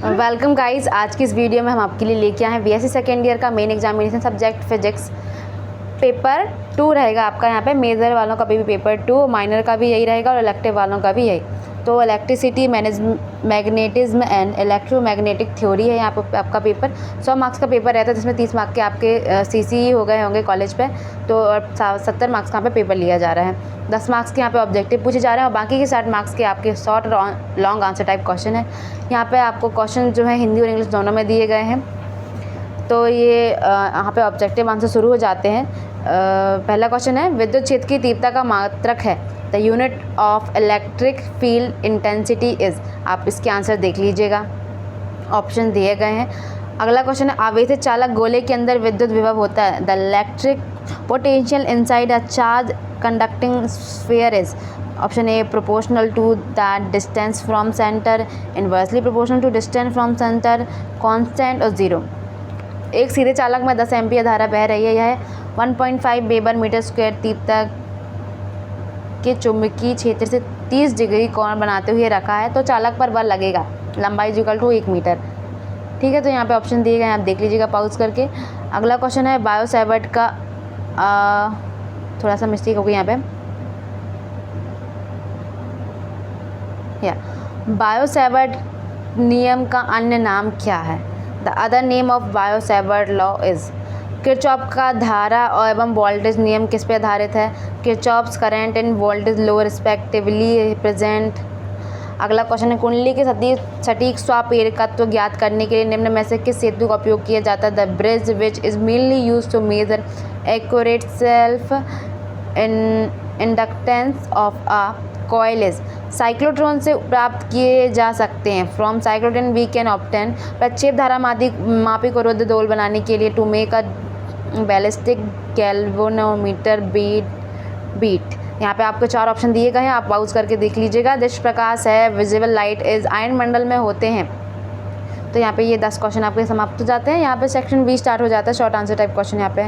Welcome guys. आज की इस वीडियो में हम आपके लिए लेके आए हैं बीएससी सेकेंड ईयर का main examination subject physics paper 2 रहेगा आपका। यहाँ पे मेजर वालों का भी पेपर 2, माइनर का भी यही रहेगा और इलेक्टिव वालों का भी यही। तो electricity, magnetism and electromagnetic theory है यहाँ पे आपका पेपर। 100 मार्क्स का पेपर रहता है जिसमें 30 मार्क्स के आपके सीसी हो गए होंगे कॉलेज पे, तो 70 मार्क्स का यहाँ पे पेपर लिया जा रहा है। 10 मार्क्स के यहाँ पे ऑब्जेक्टिव पूछे जा रहे हैं और बाकी के 60 मार्क्स के आपके short long answer type question है। यहाँ पे आपको क्वेश्चन जो है हिंदी और इंग्लिश दोनों में दिए गए हैं। तो ये यहाँ पे ऑब्जेक्टिव आंसर शुरू हो जाते हैं। पहला क्वेश्चन है, विद्युत क्षेत्र की तीव्रता का मात्रक है। The unit of electric field intensity is. आप इसके आंसर देख लीजिएगा, ऑप्शन दिए गए हैं। अगला क्वेश्चन है, आवेशित चालक गोले के अंदर विद्युत विभव होता है। The electric potential inside a charge conducting sphere is. Option A proportional to that distance from centre, inversely proportional to distance from centre, constant और ज़ीरो। एक सीधे चालक में 10 एम्पीयर धारा बह रही है। यह 1.5 वेबर मीटर स्क्वायर तीव्रता के चुंबकीय क्षेत्र से 30 डिग्री कोण बनाते हुए रखा है, तो चालक पर बल लगेगा। लंबाई इक्वल टू 1 मीटर। ठीक है, तो यहाँ पे ऑप्शन दिए गए हैं, आप देख लीजिएगा पॉज करके। अगला क्वेश्चन है, बायो सैवर्ट का थोड़ा सा मिस्टेक हो गई यहाँ पे, या बायो सैवर्ट नियम का अन्य नाम क्या है। The other name of bio Savart law is. Kirchhoff का धारा और एवं वोल्टेज नियम किस पे आधारित है। Kirchhoff's current end voltage law respectively represent. अगला क्वेश्चन है, कुंडली के सटीक स्वापेरकत्व ज्ञात करने के लिए निम्न में से किस सेतु का उपयोग किया जाता है। The bridge which is mainly use to measure accurate self inductance of a coil is. Cyclotron से प्राप्त किए जा सकते हैं। From cyclotron we can obtain. प्रक्षेप धारा मापी को रुद्ध दोल बनाने के लिए to make a ballistic galvanometer beat. यहाँ पे आपको 4 ऑप्शन दिए गए हैं, आप पाउज करके देख लीजिएगा। दृश्य प्रकाश है, विजिबल लाइट इज आयन मंडल में होते हैं। तो यहाँ पे ये 10 क्वेश्चन आपके समाप्त हो जाते हैं। यहाँ पे सेक्शन बी स्टार्ट हो जाता है, शॉर्ट आंसर टाइप क्वेश्चन यहाँ पे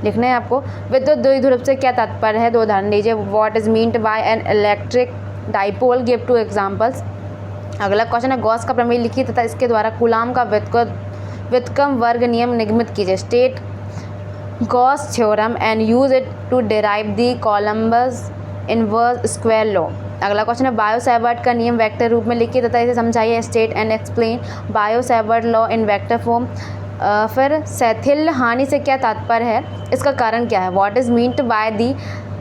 लिखने हैं आपको। विद्युत द्विध्रुव से क्या तात्पर्य है, 2 उदाहरण दीजिए। What is meant bye an electric dipole, give 2 examples. अगला क्वेश्चन है, गॉस का प्रमेय लिखिए तथा इसके द्वारा कूलाम का व्युत्क्रम वर्ग नियम निगमित कीजिए। State Gauss theorem and use it to derive the Coulomb's inverse square law. अगला क्वेश्चन है, बायो सैवर्ट का नियम वेक्टर रूप में लिखिए तथा इसे समझाइए। State and explain Biot Savart law in vector form. फिर सेथिल हानि से क्या तात्पर्य है, इसका कारण क्या है। What is meant by the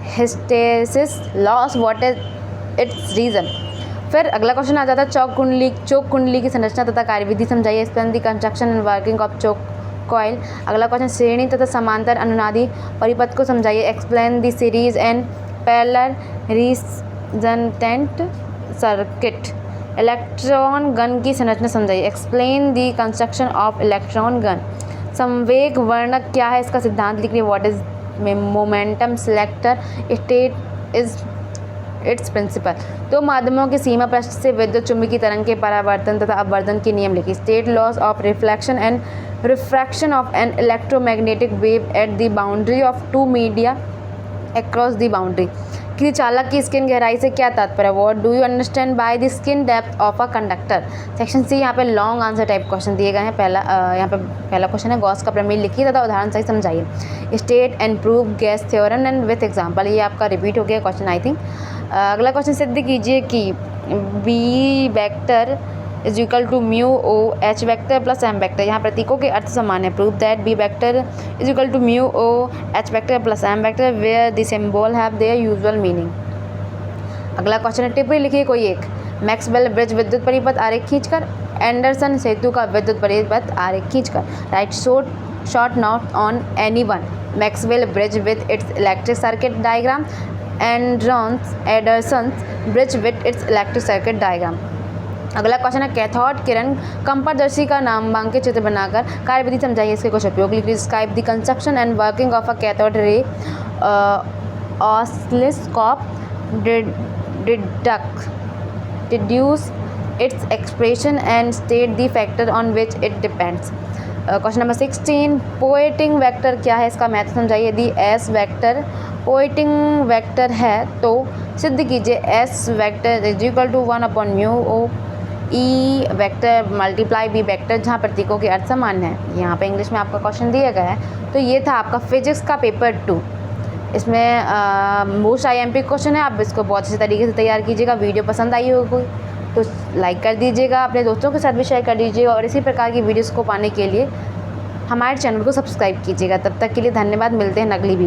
hysteresis loss, what is its reason. फिर अगला क्वेश्चन आ जाता है, चोक कुंडली की संरचना तथा कार्यविधि समझाइए। Explain the construction and working of choke coil. अगला क्वेश्चन, श्रेणी तथा समांतर अनुनादी परिपथ को समझाइए। Explain the series and parallel resonant circuit. Electron gun की संरचना समझाइए। Explain the construction of electron gun. संवेग वर्णक क्या है, इसका सिद्धांत लिखिए। What is momentum selector, state is its principle. 2 माध्यमों की सीमा पृष्ठ से विद्युत चुंबकीय तरंग के परावर्तन तथा अपवर्तन के नियम लिखिए। State laws of reflection and refraction of an electromagnetic wave at the boundary of 2 media across the boundary. किसी चालक की स्किन गहराई से क्या तात्पर्य। What do you understand by the skin depth of a conductor. Section C यहाँ पे long answer type question दिए गए हैं। यहाँ पे पहला क्वेश्चन है, गॉस का प्रमेय लिखिए तथा उदाहरण सही समझाइए। State and prove Gauss theorem and with example. ये आपका रिपीट हो गया क्वेश्चन आई थिंक। अगला क्वेश्चन सिद्ध कीजिए कि B vector is equal to mu o H vector plus M vector. यहाँ प्रतीकों के अर्थ समान है। Prove that B vector is equal to mu o H vector plus M vector where the symbol have their usual meaning. अगला question है, टिप्पणी लिखिए कोई एक। मैक्सवेल ब्रिज विद्युत परिपथ आरेख खींचकर। एंडरसन सेतु का विद्युत परिपथ आरेख खींचकर। Right short note on any one. Maxwell bridge with its electric circuit diagram. Anderson bridge with its electric circuit diagram. अगला क्वेश्चन है, कैथोड किरण कंपारदर्शी का नामांकित चित्र बनाकर कार्यविधि समझाइए। इसके कुछ उपयोग लिखिए। Describe the construction and working of a cathode ray oscilloscope. Deduce its expression and state the factor on which it depends. Question number 16, pointing vector क्या है, इसका महत्व समझाइए। यदि एस वेक्टर पोइंटिंग वेक्टर है तो सिद्ध कीजिए S vector is equal to 1/μ o E vector multiply B vector जहाँ प्रतीकों के अर्थ समान है। यहाँ पे इंग्लिश में आपका क्वेश्चन दिया गया है। तो ये था आपका फिजिक्स का पेपर 2। इसमें मोस्ट IMP क्वेश्चन है। आप इसको बहुत अच्छे तरीके से तैयार कीजिएगा। वीडियो पसंद आई होगी तो लाइक कर दीजिएगा, अपने दोस्तों के साथ भी शेयर कर दीजिएगा और इसी प्रकार की वीडियोस को पाने के लिए हमारे चैनल को सब्सक्राइब कीजिएगा। तब तक के लिए धन्यवाद। मिलते हैं अगली वीडियो।